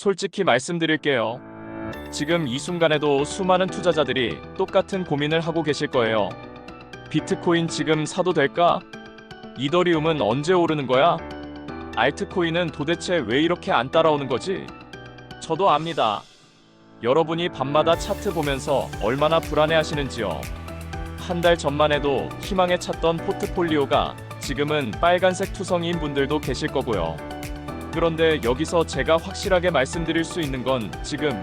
솔직히 말씀드릴게요. 지금 이 순간에도 수많은 투자자들이 똑같은 고민을 하고 계실 거예요. 비트코인 지금 사도 될까? 이더리움은 언제 오르는 거야? 알트코인은 도대체 왜 이렇게 안 따라오는 거지? 저도 압니다. 여러분이 밤마다 차트 보면서 얼마나 불안해하시는지요. 한 달 전만 해도 희망에 찼던 포트폴리오가 지금은 빨간색 투성이인 분들도 계실 거고요. 그런데 여기서 제가 확실하게 말씀드릴 수 있는 건 지금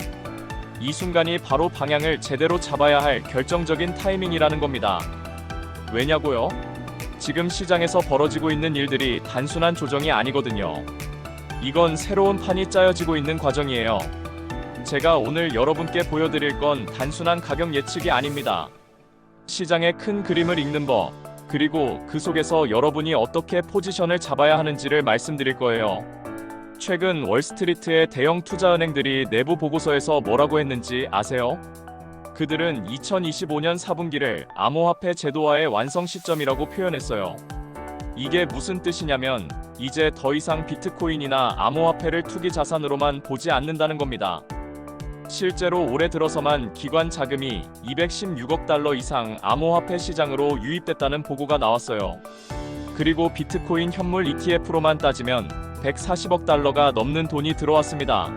이 순간이 바로 방향을 제대로 잡아야 할 결정적인 타이밍이라는 겁니다. 왜냐고요? 지금 시장에서 벌어지고 있는 일들이 단순한 조정이 아니거든요. 이건 새로운 판이 짜여지고 있는 과정이에요. 제가 오늘 여러분께 보여드릴 건 단순한 가격 예측이 아닙니다. 시장의 큰 그림을 읽는 법, 그리고 그 속에서 여러분이 어떻게 포지션을 잡아야 하는지를 말씀드릴 거예요. 최근 월스트리트의 대형 투자은행들이 내부 보고서에서 뭐라고 했는지 아세요? 그들은 2025년 4분기를 암호화폐 제도화의 완성 시점이라고 표현했어요. 이게 무슨 뜻이냐면 이제 더 이상 비트코인이나 암호화폐를 투기 자산으로만 보지 않는다는 겁니다. 실제로 올해 들어서만 기관 자금이 216억 달러 이상 암호화폐 시장으로 유입됐다는 보고가 나왔어요. 그리고 비트코인 현물 ETF로만 따지면 140억 달러가 넘는 돈이 들어왔습니다.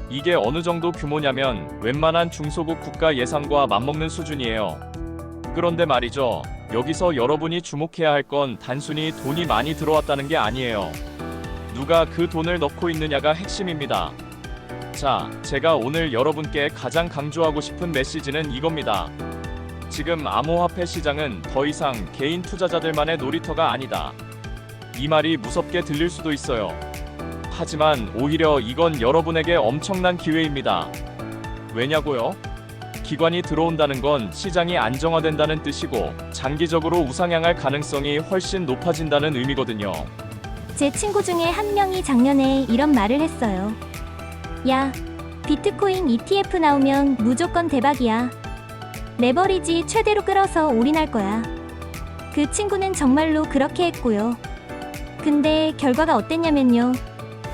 이게 어느 정도 규모냐면 웬만한 중소국 국가 예산과 맞먹는 수준이에요. 그런데 말이죠. 여기서 여러분이 주목해야 할 건 단순히 돈이 많이 들어왔다는 게 아니에요. 누가 그 돈을 넣고 있느냐가 핵심입니다. 자, 제가 오늘 여러분께 가장 강조하고 싶은 메시지는 이겁니다. 지금 암호화폐 시장은 더 이상 개인 투자자들만의 놀이터가 아니다. 이 말이 무섭게 들릴 수도 있어요. 하지만 오히려 이건 여러분에게 엄청난 기회입니다. 왜냐고요? 기관이 들어온다는 건 시장이 안정화된다는 뜻이고 장기적으로 우상향할 가능성이 훨씬 높아진다는 의미거든요. 제 친구 중에 한 명이 작년에 이런 말을 했어요. 야, 비트코인 ETF 나오면 무조건 대박이야. 레버리지 최대로 끌어서 올인할 거야. 그 친구는 정말로 그렇게 했고요. 근데 결과가 어땠냐면요.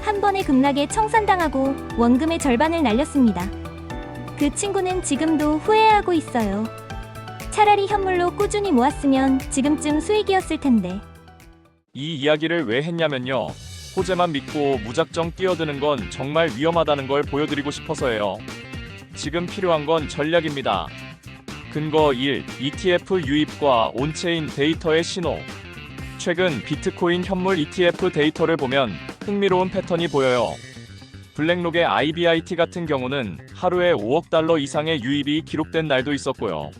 한 번에 급락에 청산당하고 원금의 절반을 날렸습니다. 그 친구는 지금도 후회하고 있어요. 차라리 현물로 꾸준히 모았으면 지금쯤 수익이었을 텐데. 이 이야기를 왜 했냐면요. 호재만 믿고 무작정 뛰어드는 건 정말 위험하다는 걸 보여드리고 싶어서예요. 지금 필요한 건 전략입니다. 근거 1. ETF 유입과 온체인 데이터의 신호. 최근 비트코인 현물 ETF 데이터를 보면 흥미로운 패턴이 보여요. 블랙록의 IBIT 같은 경우는 하루에 5억 달러 이상의 유입이 기록된 날도 있었고요.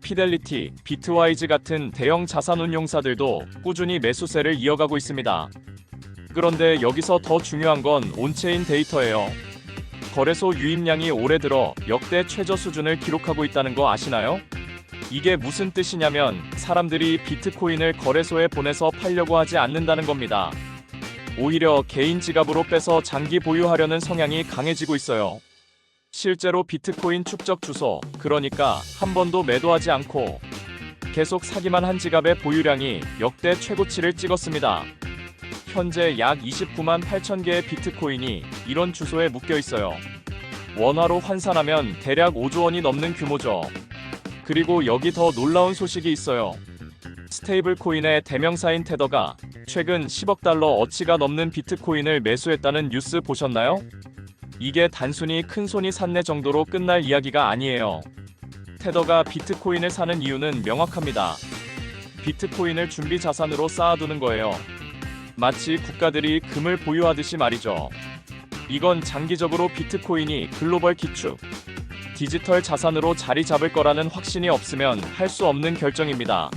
피델리티, 비트와이즈 같은 대형 자산운용사들도 꾸준히 매수세를 이어가고 있습니다. 그런데 여기서 더 중요한 건 온체인 데이터예요. 거래소 유입량이 올해 들어 역대 최저 수준을 기록하고 있다는 거 아시나요? 이게 무슨 뜻이냐면 사람들이 비트코인을 거래소에 보내서 팔려고 하지 않는다는 겁니다. 오히려 개인 지갑으로 빼서 장기 보유하려는 성향이 강해지고 있어요. 실제로 비트코인 축적 주소, 그러니까 한 번도 매도하지 않고 계속 사기만 한 지갑의 보유량이 역대 최고치를 찍었습니다. 현재 약 29만 8천 개의 비트코인이 이런 주소에 묶여 있어요. 원화로 환산하면 대략 5조 원이 넘는 규모죠. 그리고 여기 더 놀라운 소식이 있어요. 스테이블 코인의 대명사인 테더가 최근 10억 달러 어치가 넘는 비트코인을 매수했다는 뉴스 보셨나요? 이게 단순히 큰 손이 샀네 정도로 끝날 이야기가 아니에요. 테더가 비트코인을 사는 이유는 명확합니다. 비트코인을 준비 자산으로 쌓아두는 거예요. 마치 국가들이 금을 보유하듯이 말이죠. 이건 장기적으로 비트코인이 글로벌 기축, 디지털 자산으로 자리 잡을 거라는 확신이 없으면 할 수 없는 결정입니다.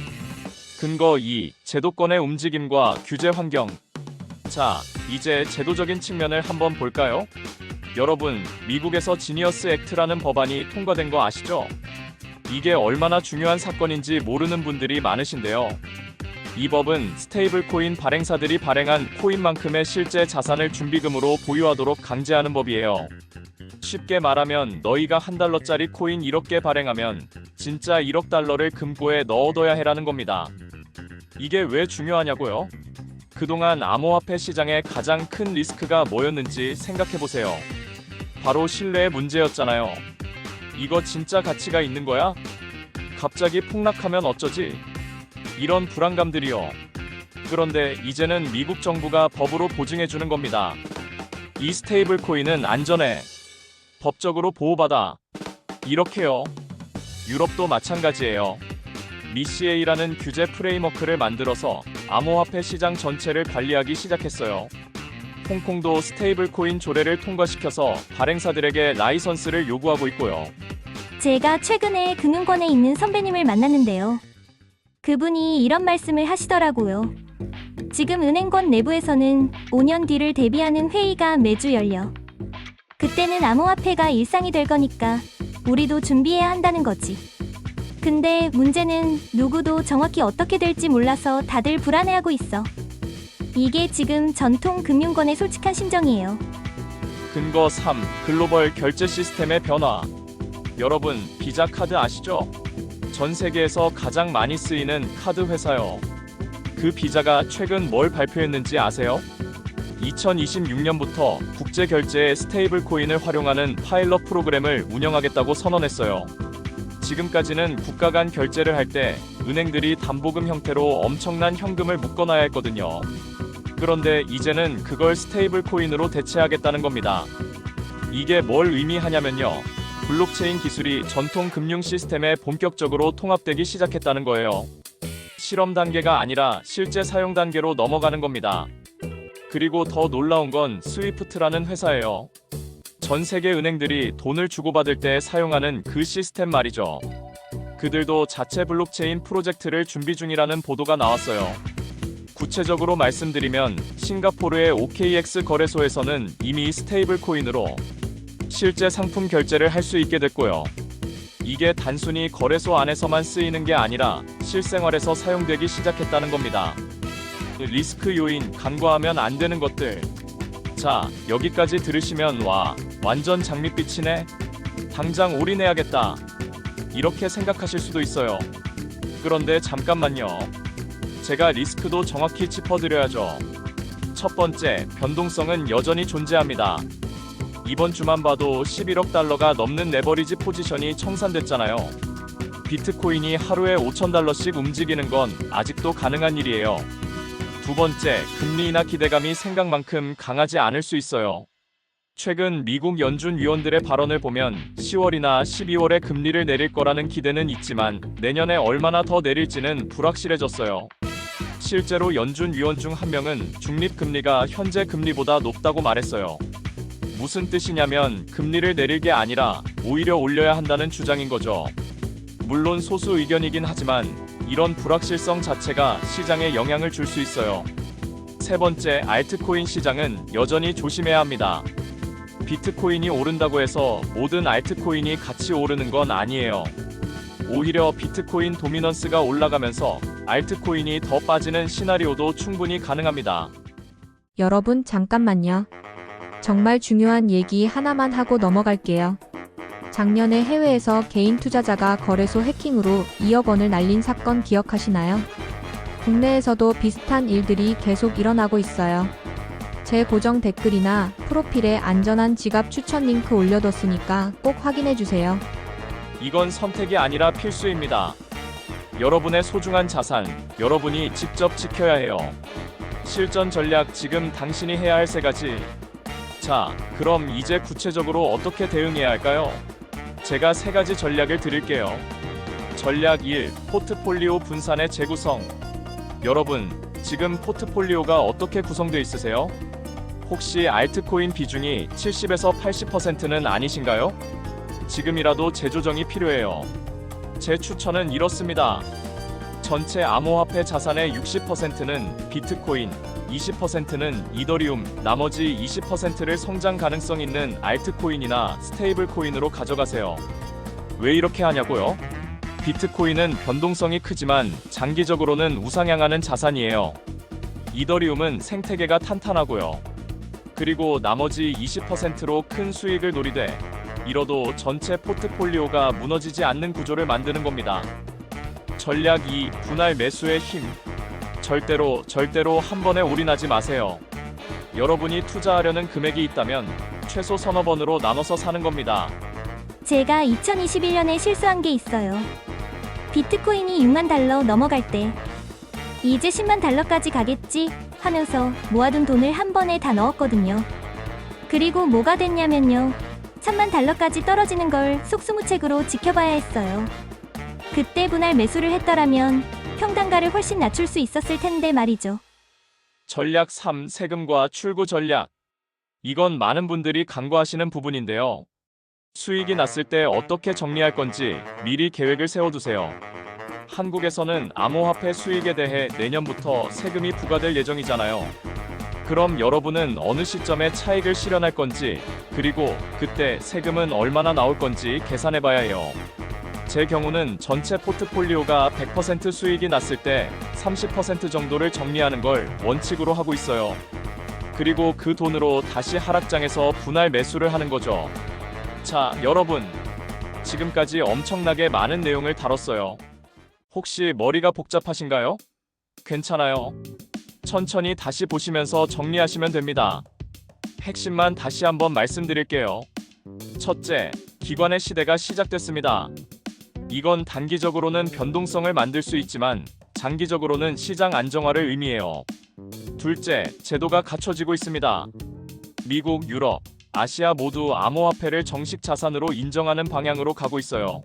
근거 2. 제도권의 움직임과 규제 환경. 자, 이제 제도적인 측면을 한번 볼까요? 여러분, 미국에서 지니어스 액트라는 법안이 통과된 거 아시죠? 이게 얼마나 중요한 사건인지 모르는 분들이 많으신데요. 이 법은 스테이블 코인 발행사들이 발행한 코인만큼의 실제 자산을 준비금으로 보유하도록 강제하는 법이에요. 쉽게 말하면 너희가 $1짜리 코인 1억 개 발행하면 진짜 1억 달러를 금고에 넣어둬야 해라는 겁니다. 이게 왜 중요하냐고요? 그동안 암호화폐 시장의 가장 큰 리스크가 뭐였는지 생각해보세요. 바로 신뢰의 문제였잖아요. 이거 진짜 가치가 있는 거야? 갑자기 폭락하면 어쩌지? 이런 불안감들이요. 그런데 이제는 미국 정부가 법으로 보증해주는 겁니다. 이 스테이블 코인은 안전해. 법적으로 보호받아. 이렇게요. 유럽도 마찬가지예요. 미CA라는 규제 프레임워크를 만들어서 암호화폐 시장 전체를 관리하기 시작했어요. 홍콩도 스테이블 코인 조례를 통과시켜서 발행사들에게 라이선스를 요구하고 있고요. 제가 최근에 금융권에 있는 선배님을 만났는데요. 그분이 이런 말씀을 하시더라고요. 지금 은행권 내부에서는 5년 뒤를 대비하는 회의가 매주 열려. 그때는 암호화폐가 일상이 될 거니까 우리도 준비해야 한다는 거지. 근데 문제는 누구도 정확히 어떻게 될지 몰라서 다들 불안해하고 있어. 이게 지금 전통 금융권의 솔직한 심정이에요. 근거 3. 글로벌 결제 시스템의 변화. 여러분, 비자 카드 아시죠? 전 세계에서 가장 많이 쓰이는 카드 회사요. 그 비자가 최근 뭘 발표했는지 아세요? 2026년부터 국제 결제에 스테이블 코인을 활용하는 파일럿 프로그램을 운영하겠다고 선언했어요. 지금까지는 국가 간 결제를 할 때 은행들이 담보금 형태로 엄청난 현금을 묶어놔야 했거든요. 그런데 이제는 그걸 스테이블 코인으로 대체하겠다는 겁니다. 이게 뭘 의미하냐면요. 블록체인 기술이 전통 금융 시스템에 본격적으로 통합되기 시작했다는 거예요. 실험 단계가 아니라 실제 사용 단계로 넘어가는 겁니다. 그리고 더 놀라운 건 스위프트라는 회사예요. 전 세계 은행들이 돈을 주고받을 때 사용하는 그 시스템 말이죠. 그들도 자체 블록체인 프로젝트를 준비 중이라는 보도가 나왔어요. 구체적으로 말씀드리면 싱가포르의 OKX 거래소에서는 이미 스테이블 코인으로 실제 상품 결제를 할 수 있게 됐고요. 이게 단순히 거래소 안에서만 쓰이는 게 아니라 실생활에서 사용되기 시작했다는 겁니다. 리스크 요인, 간과하면 안 되는 것들. 자, 여기까지 들으시면 와, 완전 장밋빛이네? 당장 올인해야겠다. 이렇게 생각하실 수도 있어요. 그런데 잠깐만요. 제가 리스크도 정확히 짚어드려야죠. 첫 번째, 변동성은 여전히 존재합니다. 이번 주만 봐도 11억 달러가 넘는 레버리지 포지션이 청산됐잖아요. 비트코인이 하루에 5,000달러씩 움직이는 건 아직도 가능한 일이에요. 두 번째, 금리 인하 기대감이 생각만큼 강하지 않을 수 있어요. 최근 미국 연준 위원들의 발언을 보면 10월이나 12월에 금리를 내릴 거라는 기대는 있지만 내년에 얼마나 더 내릴지는 불확실해졌어요. 실제로 연준 위원 중 한 명은 중립금리가 현재 금리보다 높다고 말했어요. 무슨 뜻이냐면 금리를 내릴 게 아니라 오히려 올려야 한다는 주장인 거죠. 물론 소수 의견이긴 하지만 이런 불확실성 자체가 시장에 영향을 줄 수 있어요. 세 번째, 알트코인 시장은 여전히 조심해야 합니다. 비트코인이 오른다고 해서 모든 알트코인이 같이 오르는 건 아니에요. 오히려 비트코인 도미넌스가 올라가면서 알트코인이 더 빠지는 시나리오도 충분히 가능합니다. 여러분 잠깐만요. 정말 중요한 얘기 하나만 하고 넘어갈게요. 작년에 해외에서 개인 투자자가 거래소 해킹으로 2억 원을 날린 사건 기억하시나요? 국내에서도 비슷한 일들이 계속 일어나고 있어요. 제 고정 댓글이나 프로필에 안전한 지갑 추천 링크 올려뒀으니까 꼭 확인해주세요. 이건 선택이 아니라 필수입니다. 여러분의 소중한 자산, 여러분이 직접 지켜야 해요. 실전 전략, 지금 당신이 해야 할 세 가지. 자, 그럼 이제 구체적으로 어떻게 대응해야 할까요? 제가 세 가지 전략을 드릴게요. 전략 1. 포트폴리오 분산의 재구성. 여러분, 지금 포트폴리오가 어떻게 구성되어 있으세요? 혹시 알트코인 비중이 70에서 80%는 아니신가요? 지금이라도 재조정이 필요해요. 제 추천은 이렇습니다. 전체 암호화폐 자산의 60%는 비트코인, 20%는 이더리움, 나머지 20%를 성장 가능성 있는 알트코인이나 스테이블 코인으로 가져가세요. 왜 이렇게 하냐고요? 비트코인은 변동성이 크지만 장기적으로는 우상향하는 자산이에요. 이더리움은 생태계가 탄탄하고요. 그리고 나머지 20%로 큰 수익을 노리되 이뤄도 전체 포트폴리오가 무너지지 않는 구조를 만드는 겁니다. 전략 2. 분할 매수의 힘. 절대로 한 번에 올인하지 마세요. 여러분이 투자하려는 금액이 있다면 최소 서너 번으로 나눠서 사는 겁니다. 제가 2021년에 실수한 게 있어요. 비트코인이 6만 달러 넘어갈 때 이제 10만 달러까지 가겠지 하면서 모아둔 돈을 한 번에 다 넣었거든요. 그리고 뭐가 됐냐면요. 3만 달러까지 떨어지는 걸 속수무책으로 지켜봐야 했어요. 그때 분할 매수를 했더라면 평단가를 훨씬 낮출 수 있었을 텐데 말이죠. 전략 3. 세금과 출구 전략. 이건 많은 분들이 간과하시는 부분인데요. 수익이 났을 때 어떻게 정리할 건지 미리 계획을 세워두세요. 한국에서는 암호화폐 수익에 대해 내년부터 세금이 부과될 예정이잖아요. 그럼 여러분은 어느 시점에 차익을 실현할 건지, 그리고 그때 세금은 얼마나 나올 건지 계산해 봐야 해요. 제 경우는 전체 포트폴리오가 100% 수익이 났을 때 30% 정도를 정리하는 걸 원칙으로 하고 있어요. 그리고 그 돈으로 다시 하락장에서 분할 매수를 하는 거죠. 자, 여러분. 지금까지 엄청나게 많은 내용을 다뤘어요. 혹시 머리가 복잡하신가요? 괜찮아요. 천천히 다시 보시면서 정리하시면 됩니다. 핵심만 다시 한번 말씀드릴게요. 첫째, 기관의 시대가 시작됐습니다. 이건 단기적으로는 변동성을 만들 수 있지만 장기적으로는 시장 안정화를 의미해요. 둘째, 제도가 갖춰지고 있습니다. 미국, 유럽, 아시아 모두 암호화폐를 정식 자산으로 인정하는 방향으로 가고 있어요.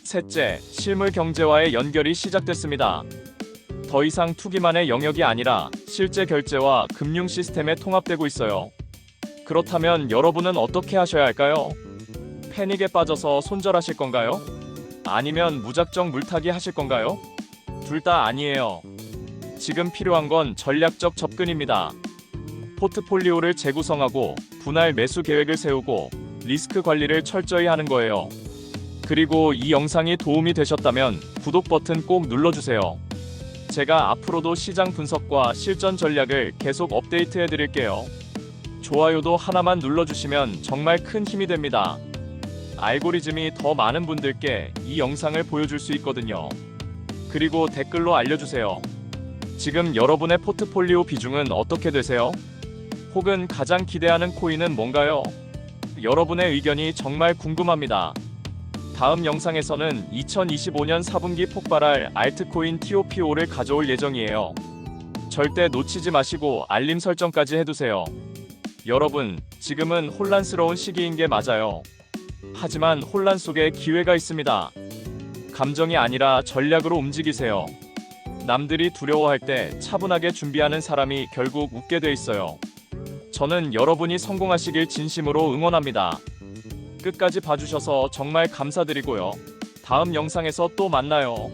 셋째, 실물 경제와의 연결이 시작됐습니다. 더 이상 투기만의 영역이 아니라 실제 결제와 금융 시스템에 통합되고 있어요. 그렇다면 여러분은 어떻게 하셔야 할까요? 패닉에 빠져서 손절하실 건가요? 아니면 무작정 물타기 하실 건가요? 둘 다 아니에요. 지금 필요한 건 전략적 접근입니다. 포트폴리오를 재구성하고 분할 매수 계획을 세우고 리스크 관리를 철저히 하는 거예요. 그리고 이 영상이 도움이 되셨다면 구독 버튼 꼭 눌러주세요. 제가 앞으로도 시장 분석과 실전 전략을 계속 업데이트해 드릴게요. 좋아요도 하나만 눌러주시면 정말 큰 힘이 됩니다. 알고리즘이 더 많은 분들께 이 영상을 보여줄 수 있거든요. 그리고 댓글로 알려주세요. 지금 여러분의 포트폴리오 비중은 어떻게 되세요? 혹은 가장 기대하는 코인은 뭔가요? 여러분의 의견이 정말 궁금합니다. 다음 영상에서는 2025년 4분기 폭발할 알트코인 TOPO를 가져올 예정이에요. 절대 놓치지 마시고 알림 설정까지 해두세요. 여러분, 지금은 혼란스러운 시기인 게 맞아요. 하지만 혼란 속에 기회가 있습니다. 감정이 아니라 전략으로 움직이세요. 남들이 두려워할 때 차분하게 준비하는 사람이 결국 웃게 돼 있어요. 저는 여러분이 성공하시길 진심으로 응원합니다. 끝까지 봐주셔서 정말 감사드리고요. 다음 영상에서 또 만나요.